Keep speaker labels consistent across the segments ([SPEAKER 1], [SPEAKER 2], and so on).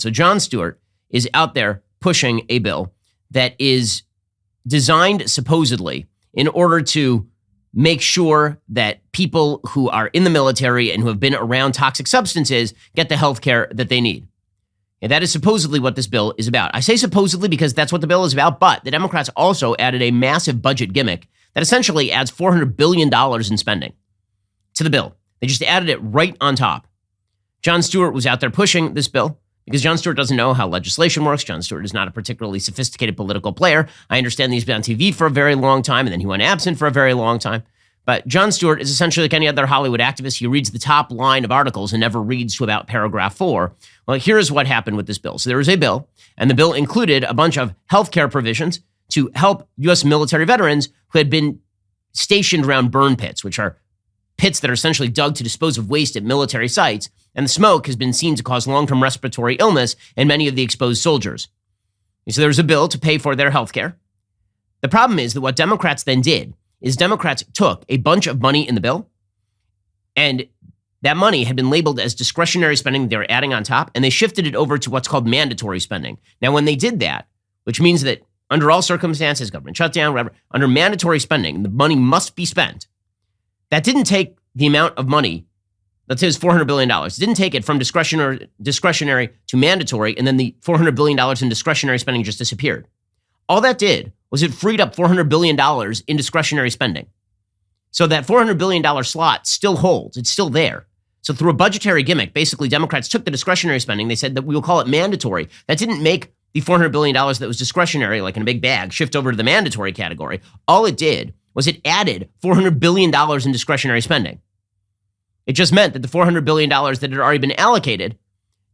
[SPEAKER 1] So Jon Stewart is out there pushing a bill that is designed supposedly in order to make sure that people who are in the military and who have been around toxic substances get the health care that they need. And that is supposedly what this bill is about. I say supposedly because that's what the bill is about, but the Democrats also added a massive budget gimmick that essentially adds $400 billion in spending to the bill. They just added it right on top. Jon Stewart was out there pushing this bill because Jon Stewart doesn't know how legislation works. Jon Stewart is not a particularly sophisticated political player. I understand that he's been on TV for a very long time, and then he went absent for a very long time. But Jon Stewart is essentially like any other Hollywood activist. He reads the top line of articles and never reads to about paragraph 4. Well, here's what happened with this bill. So there was a bill, and the bill included a bunch of healthcare provisions to help U.S. military veterans who had been stationed around burn pits, which are pits that are essentially dug to dispose of waste at military sites, and the smoke has been seen to cause long-term respiratory illness in many of the exposed soldiers. So there was a bill to pay for their health care. The problem is that what Democrats then did is Democrats took a bunch of money in the bill, and that money had been labeled as discretionary spending they were adding on top, and they shifted it over to what's called mandatory spending. Now, when they did that, which means that under all circumstances, government shutdown, whatever, under mandatory spending, the money must be spent. That didn't take the amount of money, let's say it was $400 billion. It didn't take it from discretionary to mandatory, and then the $400 billion in discretionary spending just disappeared. All that did was it freed up $400 billion in discretionary spending. So that $400 billion slot still holds. It's still there. So through a budgetary gimmick, basically Democrats took the discretionary spending. They said that we will call it mandatory. That didn't make the $400 billion that was discretionary, like in a big bag, shift over to the mandatory category. All it did was it added $400 billion in discretionary spending. It just meant that the $400 billion that had already been allocated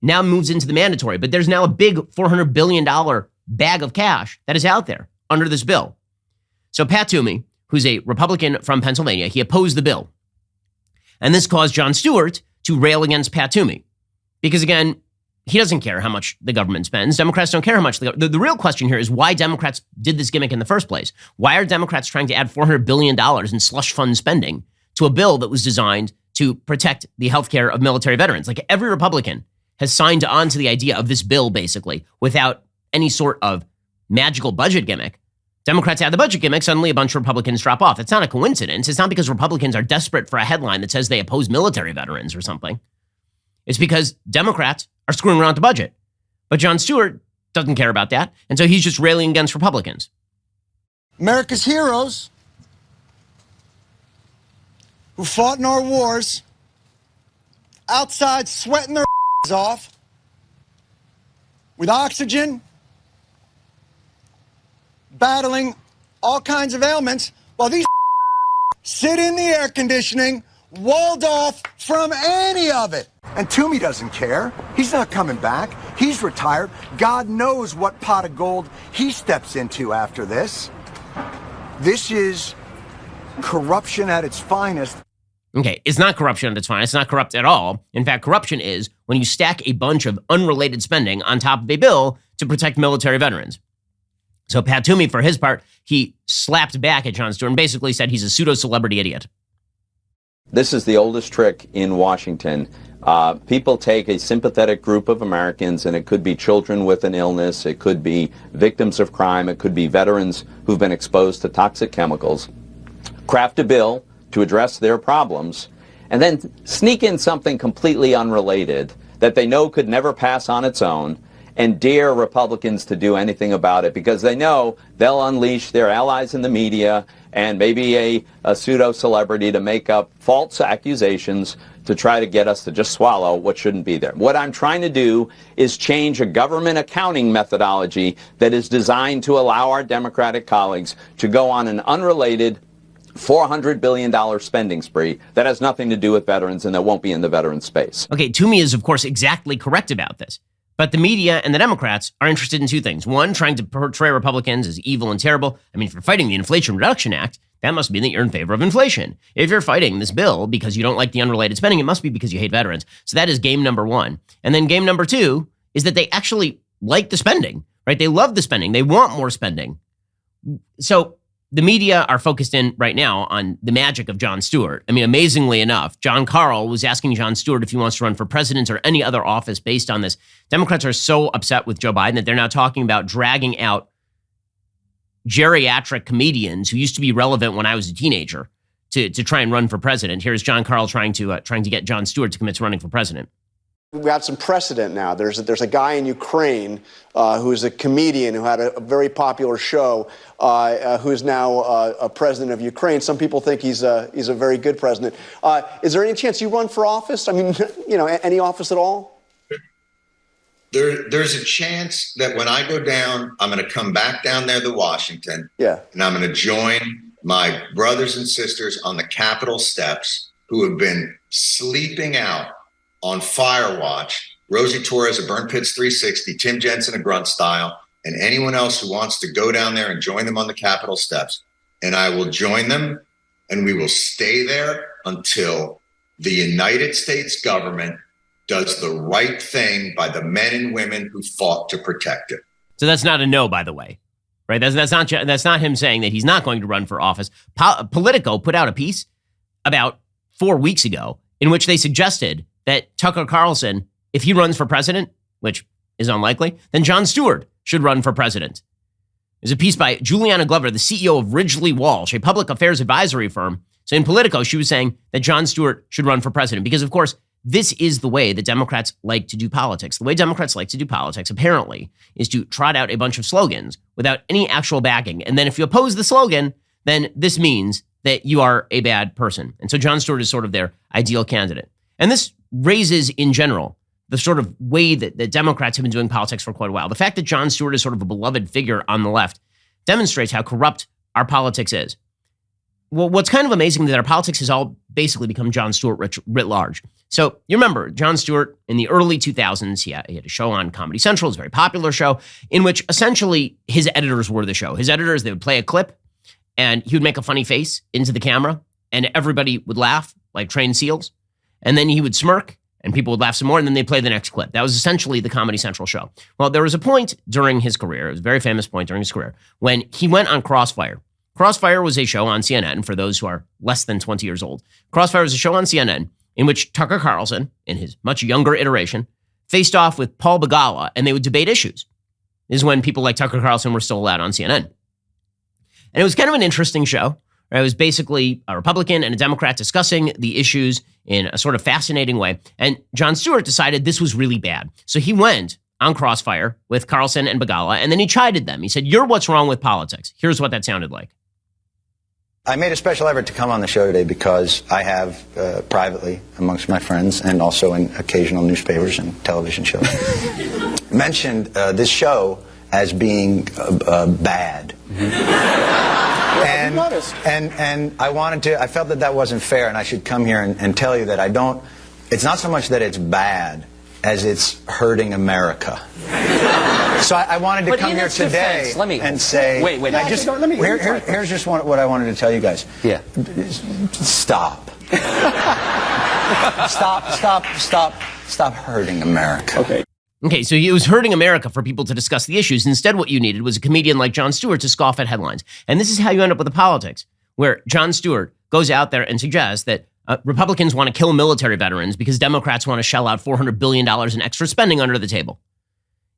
[SPEAKER 1] now moves into the mandatory. But there's now a big $400 billion bag of cash that is out there under this bill. So Pat Toomey, who's a Republican from Pennsylvania, he opposed the bill. And this caused Jon Stewart to rail against Pat Toomey. Because again, he doesn't care how much the government spends. Democrats don't care how much. The real question here is why Democrats did this gimmick in the first place. Why are Democrats trying to add $400 billion in slush fund spending to a bill that was designed to protect the healthcare of military veterans? Like every Republican has signed on to the idea of this bill, basically, without any sort of magical budget gimmick. Democrats add the budget gimmick, suddenly a bunch of Republicans drop off. It's not a coincidence. It's not because Republicans are desperate for a headline that says they oppose military veterans or something. It's because Democrats are screwing around the budget. But Jon Stewart doesn't care about that, and so he's just railing against Republicans.
[SPEAKER 2] America's heroes who fought in our wars outside sweating their off with oxygen, battling all kinds of ailments, while these sit in the air conditioning, walled off from any of it.
[SPEAKER 3] And Toomey doesn't care. He's not coming back. He's retired. God knows what pot of gold he steps into after this. This is corruption at its finest.
[SPEAKER 1] Okay, it's not corruption at its finest. It's not corrupt at all. In fact, corruption is when you stack a bunch of unrelated spending on top of a bill to protect military veterans. So Pat Toomey, for his part, he slapped back at Jon Stewart and basically said he's a pseudo-celebrity idiot.
[SPEAKER 4] This is the oldest trick in Washington. People take a sympathetic group of Americans, and it could be children with an illness, it could be victims of crime, it could be veterans who've been exposed to toxic chemicals, craft a bill to address their problems, and then sneak in something completely unrelated that they know could never pass on its own, and dare Republicans to do anything about it because they know they'll unleash their allies in the media and maybe a pseudo-celebrity to make up false accusations to try to get us to just swallow what shouldn't be there. What I'm trying to do is change a government accounting methodology that is designed to allow our Democratic colleagues to go on an unrelated $400 billion spending spree that has nothing to do with veterans and that won't be in the veteran space.
[SPEAKER 1] Okay, Toomey is, of course, exactly correct about this. But the media and the Democrats are interested in two things. One, trying to portray Republicans as evil and terrible. I mean, if you're fighting the Inflation Reduction Act, that must mean that you're in favor of inflation. If you're fighting this bill because you don't like the unrelated spending, it must be because you hate veterans. So that is game number one. And then game number two is that they actually like the spending, right? They love the spending. They want more spending. So the media are focused in right now on the magic of Jon Stewart. I mean, amazingly enough, Jon Karl was asking Jon Stewart if he wants to run for president or any other office based on this. Democrats are so upset with Joe Biden that they're now talking about dragging out geriatric comedians who used to be relevant when I was a teenager to try and run for president. Here's Jon Karl trying to get Jon Stewart to commit to running for president.
[SPEAKER 5] We have some precedent now. There's a guy in Ukraine who's a comedian who had a very popular show who is now a president of Ukraine. Some people think he's a very good president. Is there any chance you run for office? I mean, any office at all?
[SPEAKER 6] There's a chance that when I go down, I'm going to come back down there to Washington.
[SPEAKER 5] Yeah.
[SPEAKER 6] And I'm going to join my brothers and sisters on the Capitol steps who have been sleeping out on Fire Watch, Rosie Torres of Burn Pits 360, Tim Jensen of Grunt Style, and anyone else who wants to go down there and join them on the Capitol steps. And I will join them, and we will stay there until the United States government does the right thing by the men and women who fought to protect it.
[SPEAKER 1] So that's not a no, by the way, right? That's not him saying that he's not going to run for office. Politico put out a piece about 4 weeks ago in which they suggested that Tucker Carlson, if he runs for president, which is unlikely, then Jon Stewart should run for president. There's a piece by Juliana Glover, the CEO of Ridgely Walsh, a public affairs advisory firm. So in Politico, she was saying that Jon Stewart should run for president because, of course, this is the way that Democrats like to do politics. The way Democrats like to do politics, apparently, is to trot out a bunch of slogans without any actual backing. And then if you oppose the slogan, then this means that you are a bad person. And so Jon Stewart is sort of their ideal candidate. And this raises, in general, the sort of way that Democrats have been doing politics for quite a while. The fact that Jon Stewart is sort of a beloved figure on the left demonstrates how corrupt our politics is. Well, what's kind of amazing is that our politics has all basically become Jon Stewart writ large. So you remember Jon Stewart in the early 2000s, he had a show on Comedy Central, it was a very popular show, in which essentially his editors were the show. His editors, they would play a clip, and he would make a funny face into the camera, and everybody would laugh like trained seals. And then he would smirk, and people would laugh some more, and then they'd play the next clip. That was essentially the Comedy Central show. Well, there was a point during his career, it was a very famous point during his career, when he went on Crossfire. Crossfire was a show on CNN, for those who are less than 20 years old. Crossfire was a show on CNN in which Tucker Carlson, in his much younger iteration, faced off with Paul Begala, and they would debate issues. This is when people like Tucker Carlson were still allowed on CNN. And it was kind of an interesting show. It was basically a Republican and a Democrat discussing the issues in a sort of fascinating way. And Jon Stewart decided this was really bad. So he went on Crossfire with Carlson and Begala, and then he chided them. He said, "You're what's wrong with politics." Here's what that sounded like.
[SPEAKER 7] I made a special effort to come on the show today because I have privately amongst my friends and also in occasional newspapers and television shows mentioned this show as being bad. And I felt that wasn't fair, and I should come here and tell you that it's not so much that it's bad as it's hurting America. So I wanted to come here today and say,
[SPEAKER 8] wait.
[SPEAKER 7] Here's just what I wanted to tell you guys.
[SPEAKER 8] Yeah.
[SPEAKER 7] Stop. Stop hurting America.
[SPEAKER 1] Okay, so it was hurting America for people to discuss the issues. Instead, what you needed was a comedian like Jon Stewart to scoff at headlines. And this is how you end up with the politics, where Jon Stewart goes out there and suggests that Republicans want to kill military veterans because Democrats want to shell out $400 billion in extra spending under the table.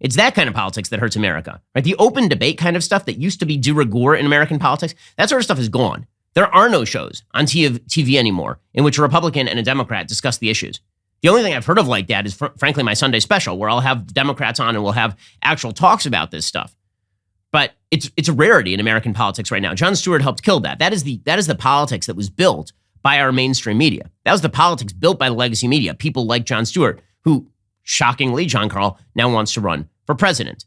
[SPEAKER 1] It's that kind of politics that hurts America, right? The open debate kind of stuff that used to be de rigueur in American politics, that sort of stuff is gone. There are no shows on TV anymore in which a Republican and a Democrat discuss the issues. The only thing I've heard of like that is, frankly, my Sunday special, where I'll have Democrats on and we'll have actual talks about this stuff. But it's a rarity in American politics right now. Jon Stewart helped kill that. That is the politics that was built by our mainstream media. That was the politics built by the legacy media. People like Jon Stewart, who, shockingly, Jon Karl now wants to run for president.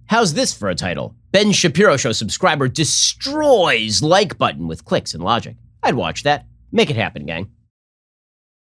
[SPEAKER 1] How's this for a title? Ben Shapiro Show subscriber destroys like button with clicks and logic. I'd watch that. Make it happen, gang.